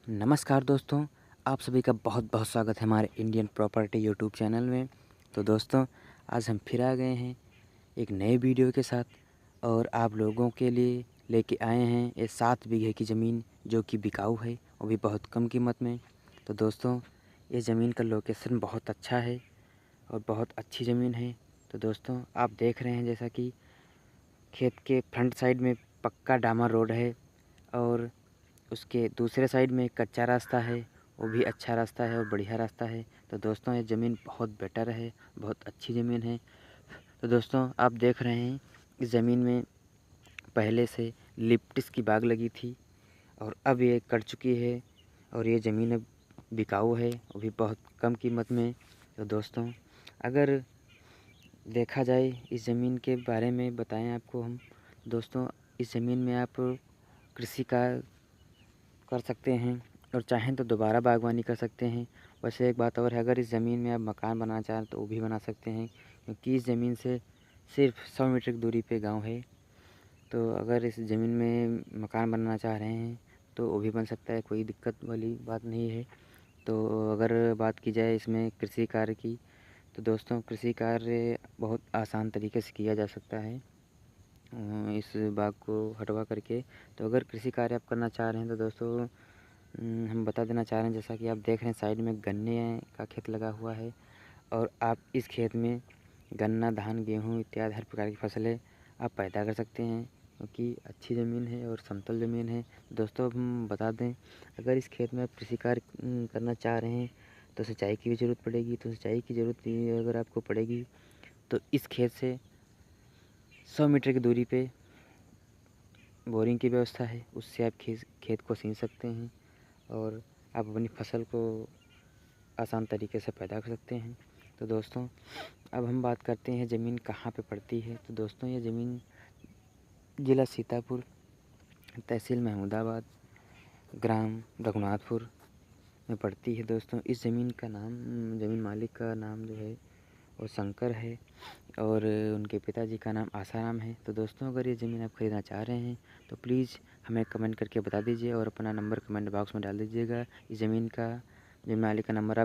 नमस्कार दोस्तों, आप सभी का बहुत बहुत स्वागत है हमारे इंडियन प्रॉपर्टी यूट्यूब चैनल में। तो दोस्तों, आज हम फिर आ गए हैं एक नए वीडियो के साथ और आप लोगों के लिए लेके आए हैं ये 7 बीघे की ज़मीन जो कि बिकाऊ है, वो भी बहुत कम कीमत में। तो दोस्तों, ये ज़मीन का लोकेशन बहुत अच्छा है और बहुत अच्छी ज़मीन है। तो दोस्तों, आप देख रहे हैं जैसा कि खेत के फ्रंट साइड में पक्का डामर रोड है और उसके दूसरे साइड में कच्चा रास्ता है, वो भी अच्छा रास्ता है और बढ़िया रास्ता है। तो दोस्तों, ये ज़मीन बहुत बेटर है, बहुत अच्छी ज़मीन है। तो दोस्तों, आप देख रहे हैं इस ज़मीन में पहले से लिप्टिस की बाग लगी थी और अब ये कट चुकी है और ये ज़मीन अब बिकाऊ है, वो भी बहुत कम कीमत में। तो दोस्तों, अगर देखा जाए इस ज़मीन के बारे में बताएं आपको हम। दोस्तों, इस ज़मीन में आप कृषि का कर सकते हैं और चाहें तो दोबारा बागवानी कर सकते हैं। वैसे एक बात और है, अगर इस ज़मीन में आप मकान बनाना चाहें तो वो भी बना सकते हैं, क्योंकि इस ज़मीन से सिर्फ 100 मीटर की दूरी पे गांव है। तो अगर इस ज़मीन में मकान बनाना चाह रहे हैं तो वो भी बन सकता है, कोई दिक्कत वाली बात नहीं है। तो अगर बात की जाए इसमें कृषि कार्य की, तो दोस्तों कृषि कार्य बहुत आसान तरीके से किया जा सकता है इस बाग को हटवा करके। तो अगर कृषि कार्य आप करना चाह रहे हैं तो दोस्तों हम बता देना चाह रहे हैं, जैसा कि आप देख रहे हैं साइड में गन्ने का खेत लगा हुआ है और आप इस खेत में गन्ना, धान, गेहूँ इत्यादि हर प्रकार की फसलें आप पैदा कर सकते हैं, क्योंकि अच्छी ज़मीन है और समतल ज़मीन है। दोस्तों, अब हम बता दें, अगर इस खेत में आप कृषि कार्य करना चाह रहे हैं तो सिंचाई की भी ज़रूरत पड़ेगी। तो सिंचाई की ज़रूरत भी अगर आपको पड़ेगी तो इस खेत से 100 मीटर की दूरी पे बोरिंग की व्यवस्था है, उससे आप खेत को सींच सकते हैं और आप अपनी फसल को आसान तरीके से पैदा कर सकते हैं। तो दोस्तों, अब हम बात करते हैं ज़मीन कहाँ पे पड़ती है। तो दोस्तों, ये ज़मीन ज़िला सीतापुर, तहसील महमूदाबाद, ग्राम रघुनाथपुर में पड़ती है। दोस्तों, इस ज़मीन का नाम, ज़मीन मालिक का नाम जो है वो शंकर है और उनके पिताजी का नाम आसाराम है। तो दोस्तों, अगर ये ज़मीन आप ख़रीदना चाह रहे हैं तो प्लीज़ हमें कमेंट करके बता दीजिए और अपना नंबर कमेंट बॉक्स में डाल दीजिएगा। इस ज़मीन मालिक का नंबर आप